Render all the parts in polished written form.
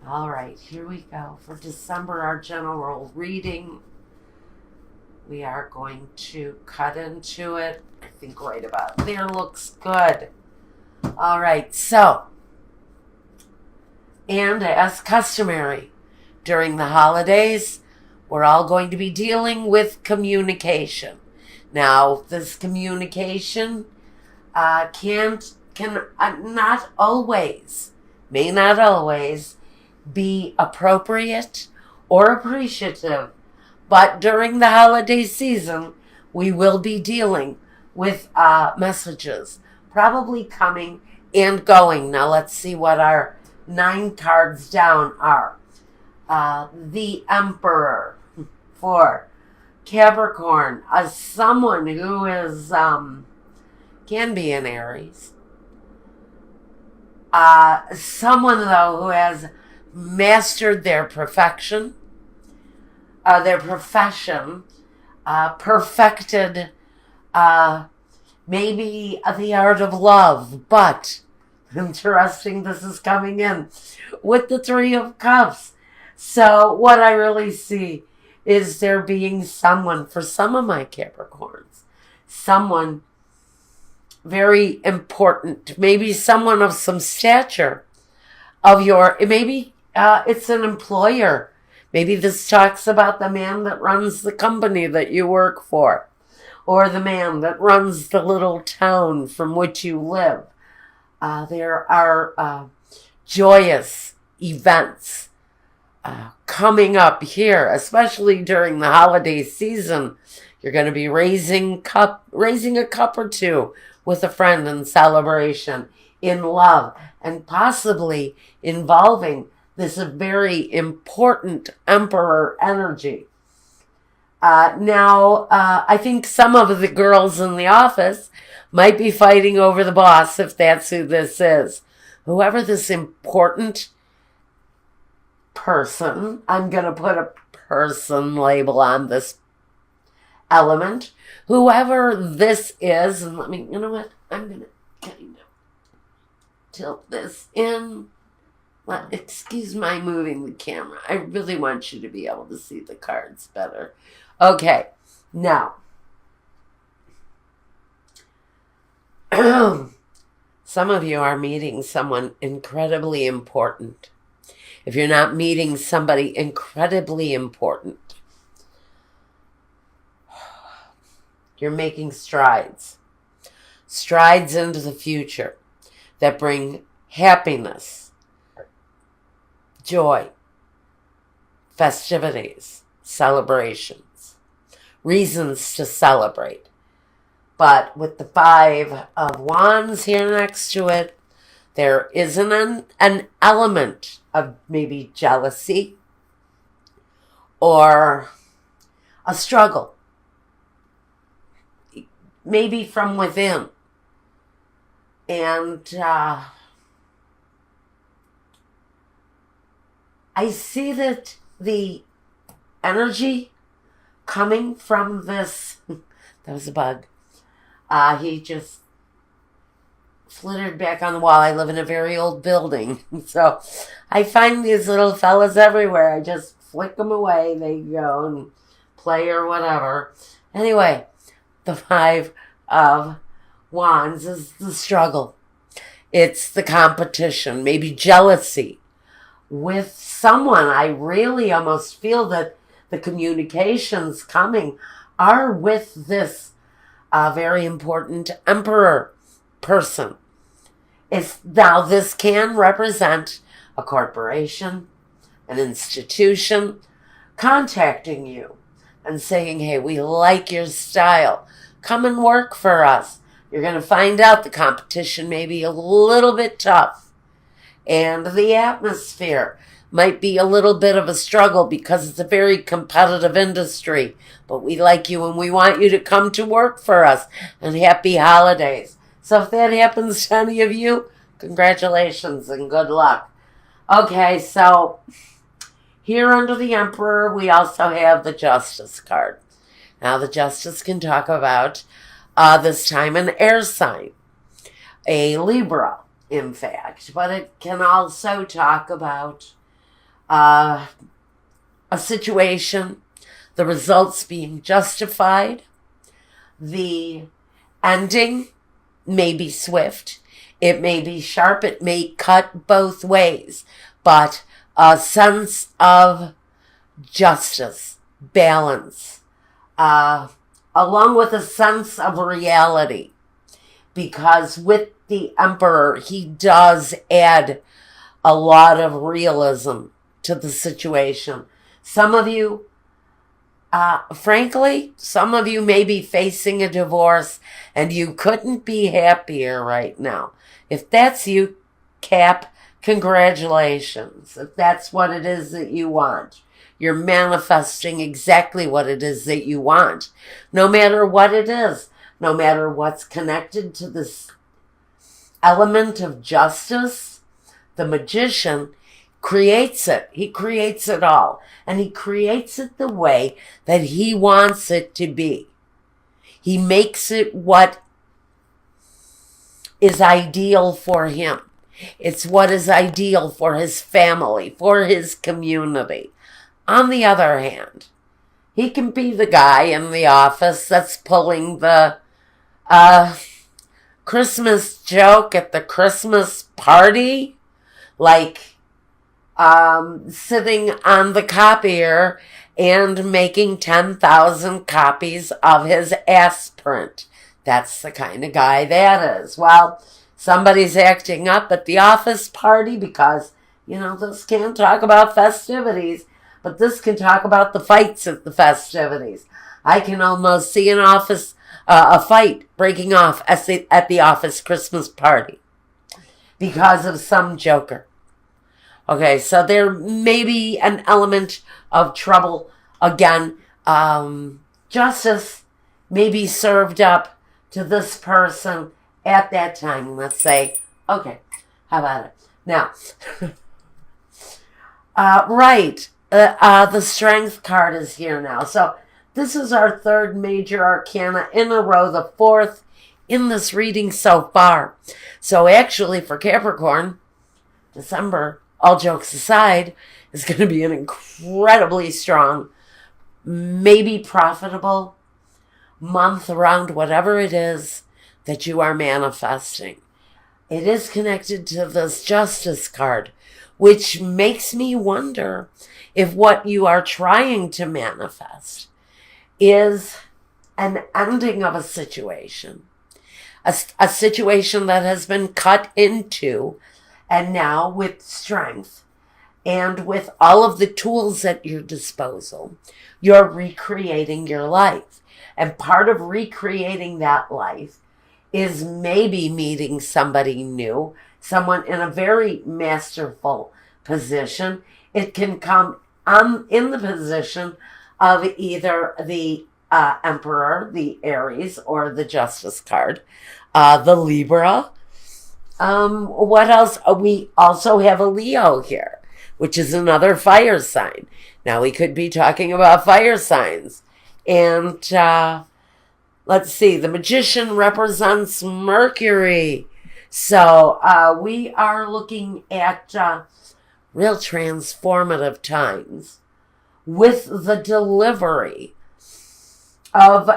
All right, here we go. For December, our general reading, we are going to cut into it. I think right about there looks good. All right, so, and as customary, during the holidays, we're all going to be dealing with communication. Now, this communication can not always, may not always be appropriate or appreciative, but during the holiday season, we will be dealing with messages, probably coming and going. Now, let's see what our 9 cards down are. The Emperor for Capricorn, someone who is can be an Aries. Someone though who has mastered their profession, perfected maybe the art of love, but interesting, this is coming in with the 3 of Cups. So what I really see is there being someone, for some of my Capricorns, someone very important, maybe someone of some stature of your, maybe it's an employer. Maybe this talks about the man that runs the company that you work for, or the man that runs the little town from which you live. There are joyous events coming up here, especially during the holiday season. You're going to be raising a cup or two with a friend in celebration, in love, and possibly involving this very important Emperor energy. Now, I think some of the girls in the office might be fighting over the boss, if that's who this is. Whoever this important person, I'm going to put a person label on this element, whoever this is, and let me, you know what, I'm going to kind of tilt this in. Well, excuse my moving the camera. I really want you to be able to see the cards better. Okay, now, some of you are meeting someone incredibly important. If you're not meeting somebody incredibly important, you're making strides into the future that bring happiness, joy, festivities, celebrations, reasons to celebrate. But with the 5 of Wands here next to it, there is an element of maybe jealousy or a struggle, maybe from within. And I see that the energy coming from this, that was a bug. He just flittered back on the wall. I live in a very old building, so I find these little fellas everywhere. I just flick them away. They go and play or whatever. Anyway, the 5 of Wands is the struggle. It's the competition, maybe jealousy with someone. I really almost feel that the communications coming are with this very important Emperor person. Now this can represent a corporation, an institution contacting you and saying, hey, we like your style. Come and work for us. You're going to find out the competition may be a little bit tough. And the atmosphere might be a little bit of a struggle because it's a very competitive industry. But we like you and we want you to come to work for us. And happy holidays. So if that happens to any of you, congratulations and good luck. Okay, so here under the Emperor, we also have the Justice card. Now, the Justice can talk about, this time, an air sign, a Libra, in fact. But it can also talk about a situation, the results being justified, the ending may be swift, it may be sharp, it may cut both ways, but a sense of justice, balance, along with a sense of reality, because with the Emperor, he does add a lot of realism to the situation. Some of you, frankly, some of you may be facing a divorce and you couldn't be happier right now. If that's you, Cap, congratulations. If that's what it is that you want, you're manifesting exactly what it is that you want. No matter what it is, no matter what's connected to this element of justice, the magician creates it. He creates it all. And he creates it the way that he wants it to be. He makes it what is ideal for him. It's what is ideal for his family, for his community. On the other hand, he can be the guy in the office that's pulling the Christmas joke at the Christmas party, like sitting on the copier and making 10,000 copies of his aspirant. That's the kind of guy that is. Well, somebody's acting up at the office party because, this can't talk about festivities, but this can talk about the fights at the festivities. I can almost see a fight breaking off at the office Christmas party because of some joker. Okay, so there may be an element of trouble. Again, justice may be served up to this person at that time. Let's say, okay, how about it? Now, right, the Strength card is here now. So this is our third major arcana in a row, the fourth in this reading so far. So actually for Capricorn, December, all jokes aside, is going to be an incredibly strong, maybe profitable month around whatever it is that you are manifesting. It is connected to this Justice card, which makes me wonder if what you are trying to manifest is an ending of a situation, a situation that has been cut into, and now with strength and with all of the tools at your disposal, you're recreating your life. And part of recreating that life is maybe meeting somebody new, someone in a very masterful position. It can come in the position of either the Emperor, the Aries, or the Justice card, the Libra. What else? We also have a Leo here, which is another fire sign. Now we could be talking about fire signs. And let's see, the Magician represents Mercury. So we are looking at real transformative times with the delivery of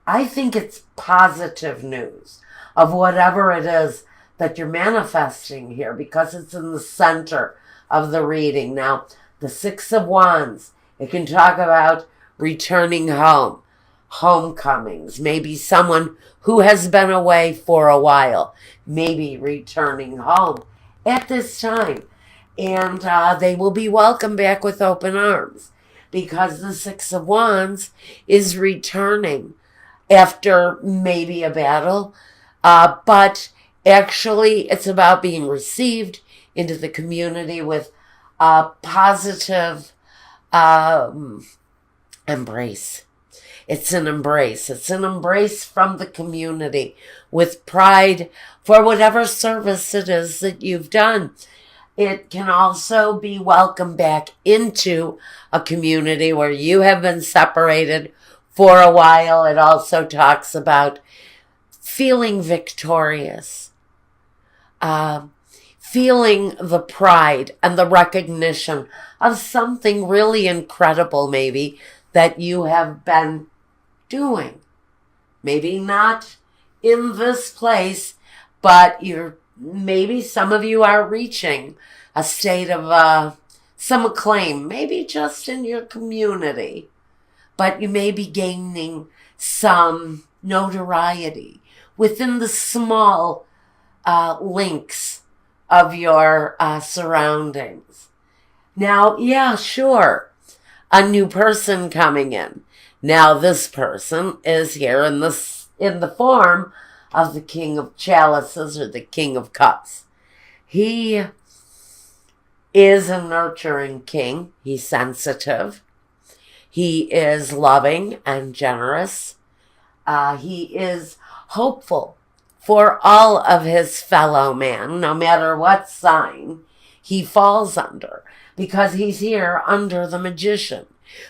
I think it's positive news of whatever it is that you're manifesting here, because it's in the center of the reading. Now, the Six of Wands, it can talk about returning home, homecomings, maybe someone who has been away for a while, maybe returning home at this time. And they will be welcomed back with open arms, because the Six of Wands is returning after maybe a battle, but actually it's about being received into the community with a positive embrace. It's an embrace. It's an embrace from the community with pride for whatever service it is that you've done. It can also be welcomed back into a community where you have been separated for a while. It also talks about feeling victorious, feeling the pride and the recognition of something really incredible, maybe, that you have been doing. Maybe not in this place, but maybe some of you are reaching a state of some acclaim, maybe just in your community, but you may be gaining some notoriety within the small links of your surroundings. Now, yeah, sure, a new person coming in. Now this person is here in the form of the King of Chalices or the King of Cups. He is a nurturing king. He's sensitive. He is loving and generous. He is hopeful for all of his fellow man, no matter what sign he falls under, because he's here under the Magician,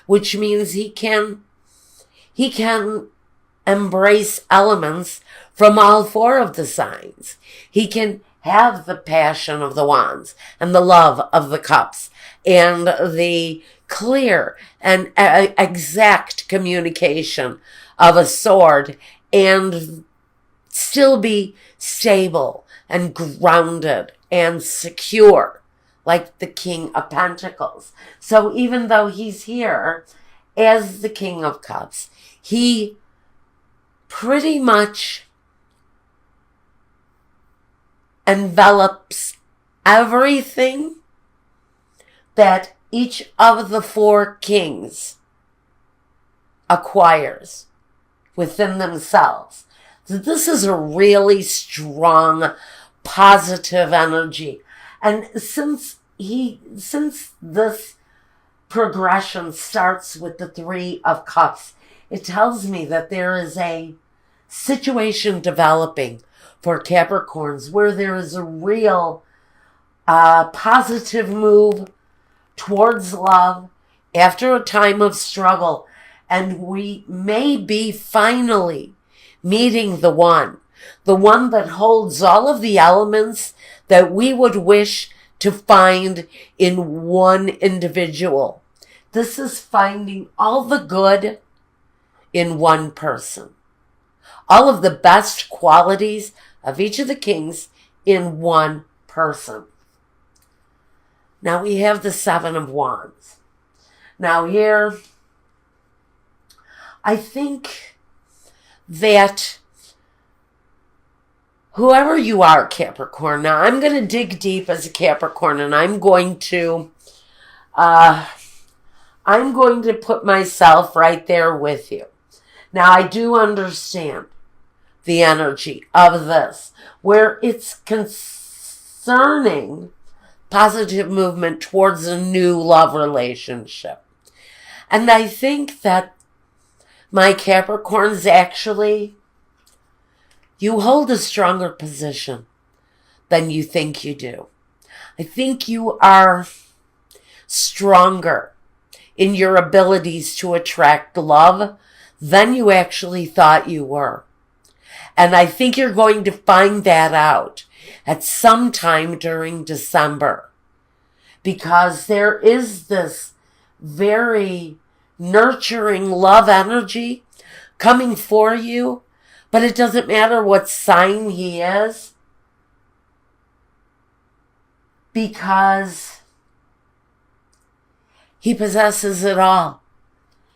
which means he can embrace elements from all four of the signs. He can have the passion of the wands and the love of the cups and the clear and exact communication of a sword and still be stable and grounded and secure like the King of Pentacles. So even though he's here as the King of Cups, he pretty much envelops everything that each of the four kings acquires within themselves. So this is a really strong, positive energy. And since this progression starts with the Three of Cups, it tells me that there is a situation developing for Capricorns where there is a real positive move towards love after a time of struggle. And we may be finally meeting the one that holds all of the elements that we would wish to find in one individual. This is finding all the good in one person. All of the best qualities of each of the kings in one person. Now we have the Seven of Wands. Now here, I think that whoever you are, Capricorn, now I'm going to dig deep as a Capricorn and I'm going to put myself right there with you. Now I do understand the energy of this, where it's concerning positive movement towards a new love relationship. And I think that my Capricorns, actually, you hold a stronger position than you think you do. I think you are stronger in your abilities to attract love than you actually thought you were. And I think you're going to find that out at some time during December, because there is this very nurturing love energy coming for you, but it doesn't matter what sign he is, because he possesses it all.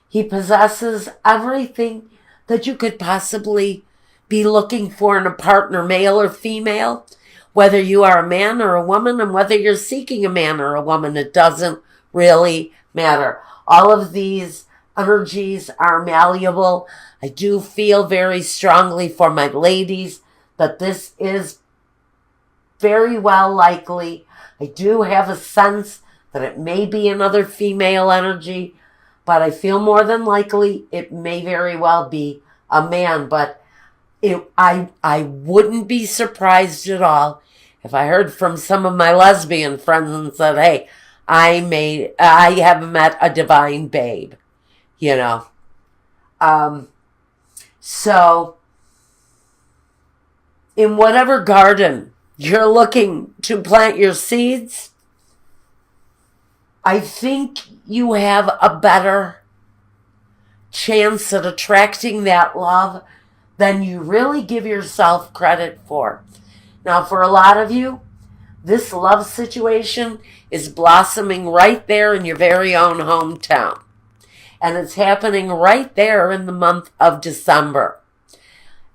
He possesses everything that you could possibly be looking for in a partner, male or female, whether you are a man or a woman, and whether you're seeking a man or a woman, it doesn't really matter. All of these energies are malleable. I do feel very strongly for my ladies that this is very well likely. I do have a sense that it may be another female energy, but I feel more than likely it may very well be a man. But I wouldn't be surprised at all if I heard from some of my lesbian friends and said, hey, I have met a divine babe, you know. So in whatever garden you're looking to plant your seeds, I think you have a better chance at attracting that love than you really give yourself credit for. Now, for a lot of you, this love situation is blossoming right there in your very own hometown. And it's happening right there in the month of December.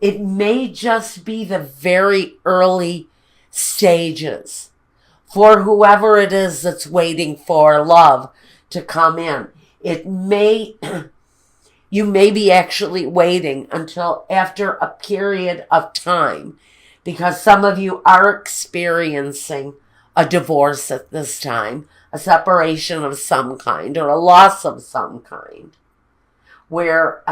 It may just be the very early stages for whoever it is that's waiting for love to come in. You may be actually waiting until after a period of time, because some of you are experiencing a divorce at this time, a separation of some kind, or a loss of some kind, where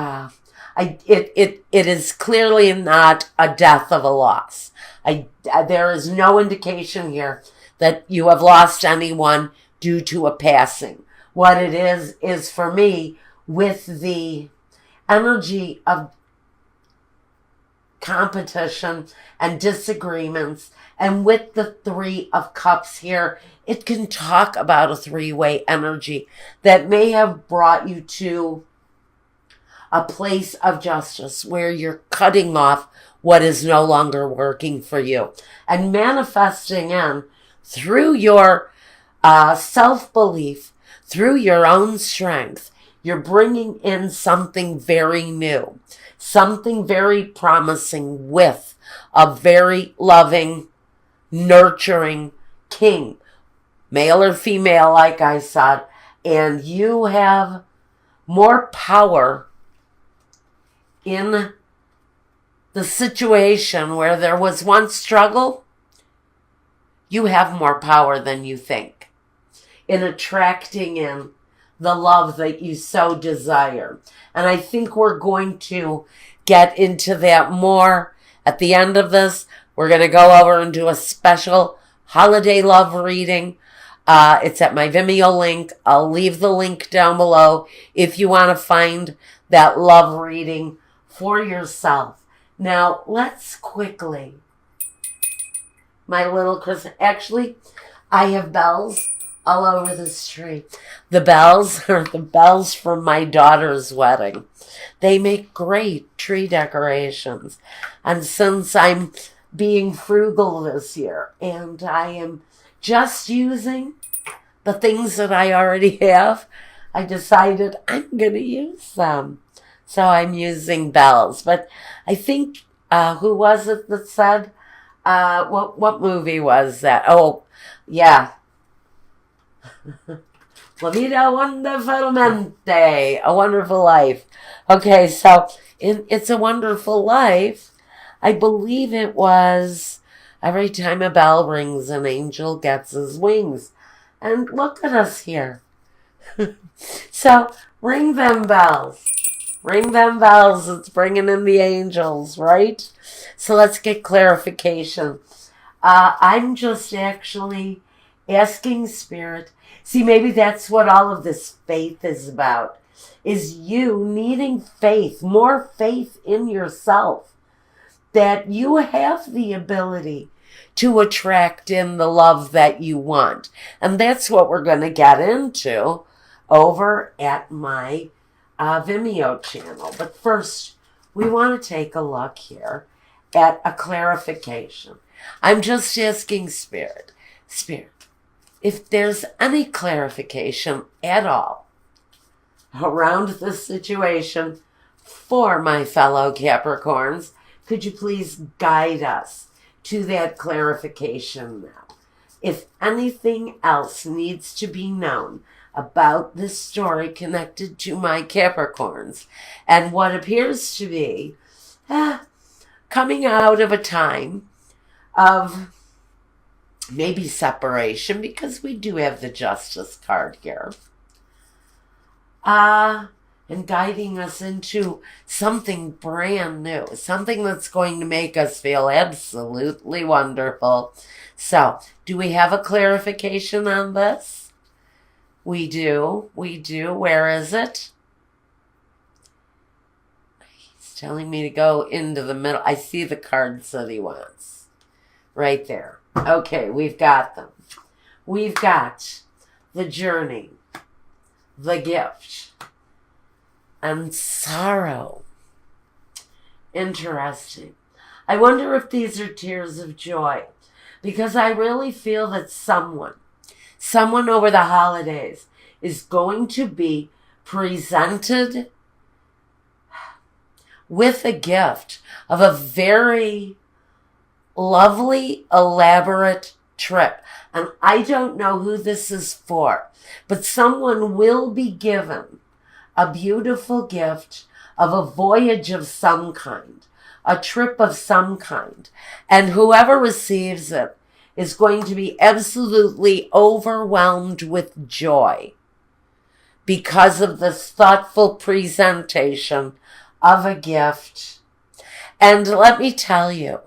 it is clearly not a death of a loss. There is no indication here that you have lost anyone due to a passing. What it is for me, with the energy of competition and disagreements, and with the Three of Cups here, it can talk about a three-way energy that may have brought you to a place of justice where you're cutting off what is no longer working for you and manifesting in through your self-belief, through your own strength. You're bringing in something very new, something very promising with a very loving, nurturing king, male or female, like I said, and you have more power in the situation where there was once struggle. You have more power than you think in attracting in the love that you so desire. And I think we're going to get into that more at the end of this. We're going to go over and do a special holiday love reading. It's at my Vimeo link. I'll leave the link down below if you want to find that love reading for yourself. Now, let's quickly, my little Chris, actually, I have bells all over this tree. The bells are the bells from my daughter's wedding. They make great tree decorations. And since I'm being frugal this year and I am just using the things that I already have, I decided I'm going to use them. So I'm using bells. But I think, who was it that said, what movie was that? Oh, yeah. La vida wonderfulmente, a wonderful life. Okay, so in It's a Wonderful Life, I believe it was every time a bell rings, an angel gets his wings. And look at us here. So ring them bells. Ring them bells. It's bringing in the angels, right? So let's get clarification. I'm just actually asking Spirit. See, maybe that's what all of this faith is about, is you needing faith, more faith in yourself, that you have the ability to attract in the love that you want. And that's what we're going to get into over at my Vimeo channel. But first, we want to take a look here at a clarification. I'm just asking Spirit, if there's any clarification at all around this situation for my fellow Capricorns, could you please guide us to that clarification now? If anything else needs to be known about this story connected to my Capricorns and what appears to be coming out of a time of maybe separation, because we do have the Justice card here, and guiding us into something brand new, something that's going to make us feel absolutely wonderful. So, do we have a clarification on this? We do. Where is it? He's telling me to go into the middle. I see the cards that he wants. Right there. Okay, we've got them. We've got the journey, the gift, and sorrow. Interesting. I wonder if these are tears of joy, because I really feel that someone over the holidays is going to be presented with a gift of a very lovely, elaborate trip. And I don't know who this is for, but someone will be given a beautiful gift of a voyage of some kind, a trip of some kind. And whoever receives it is going to be absolutely overwhelmed with joy because of this thoughtful presentation of a gift. And let me tell you,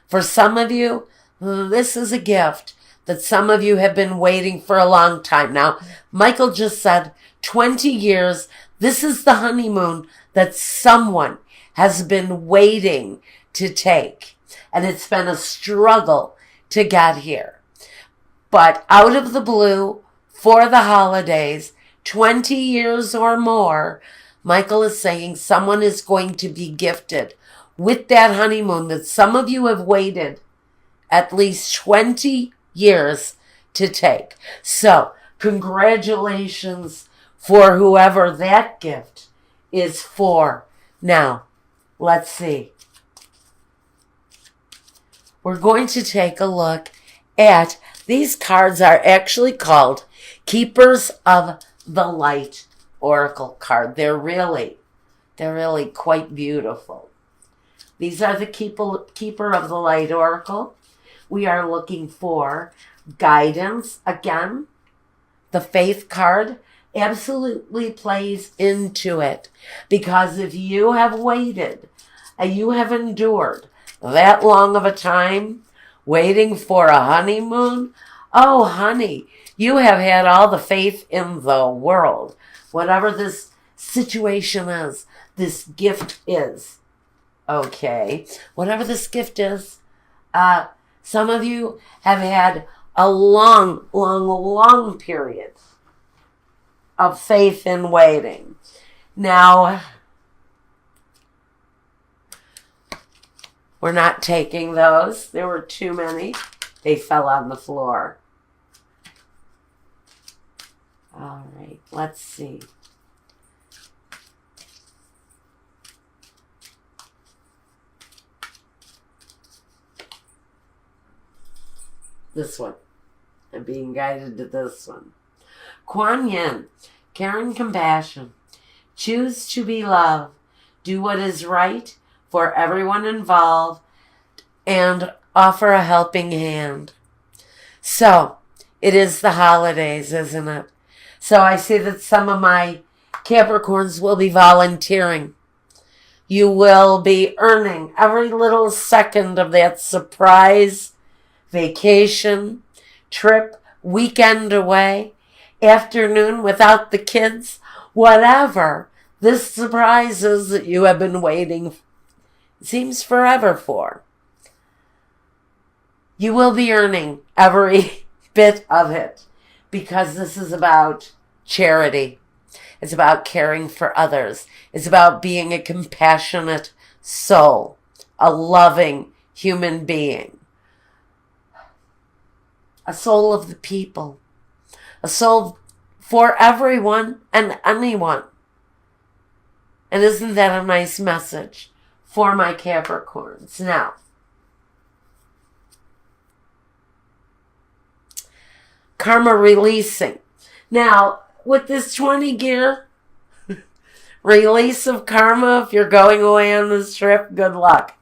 for some of you, this is a gift that some of you have been waiting for a long time. Now, Michael just said 20 years. This is the honeymoon that someone has been waiting to take. And it's been a struggle to get here. But out of the blue, for the holidays, 20 years or more, Michael is saying someone is going to be gifted with that honeymoon that some of you have waited at least 20 years to take. So, congratulations for whoever that gift is for. Now, let's see. We're going to take a look at, these cards are actually called Keepers of the Light Oracle card. They're really quite beautiful. These are the Keeper of the Light Oracle. We are looking for guidance. Again, the Faith card absolutely plays into it, because if you have waited and you have endured that long of a time waiting for a honeymoon, oh honey, you have had all the faith in the world. Whatever this situation is, this gift is. Okay, whatever this gift is, some of you have had a long period of faith in waiting. Now, we're not taking those. There were too many. They fell on the floor. All right, let's see. This one. I'm being guided to this one. Kuan Yin, care and compassion. Choose to be love. Do what is right for everyone involved and offer a helping hand. So, it is the holidays, isn't it? So I see that some of my Capricorns will be volunteering. You will be earning every little second of that surprise vacation, trip, weekend away, afternoon without the kids, whatever this surprise is that you have been waiting, seems forever for. You will be earning every bit of it, because this is about charity. It's about caring for others. It's about being a compassionate soul, a loving human being. A soul of the people. A soul for everyone and anyone. And isn't that a nice message for my Capricorns? Now, karma releasing. Now, with this 20 gear release of karma, if you're going away on this trip, good luck.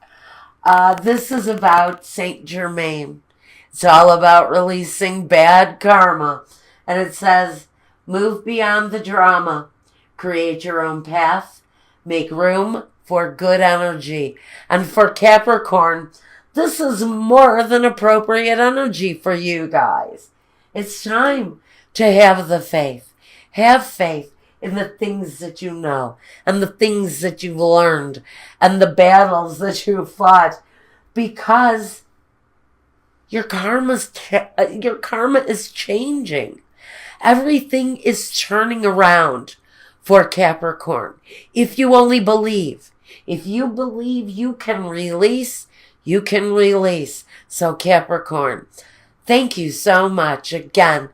This is about Saint Germain. It's all about releasing bad karma. And it says, move beyond the drama. Create your own path. Make room for good energy. And for Capricorn, this is more than appropriate energy for you guys. It's time to have the faith. Have faith in the things that you know and the things that you've learned and the battles that you've fought, because Your karma is changing. Everything is turning around for Capricorn. If you only believe. If you believe you can release, you can release. So Capricorn, thank you so much again.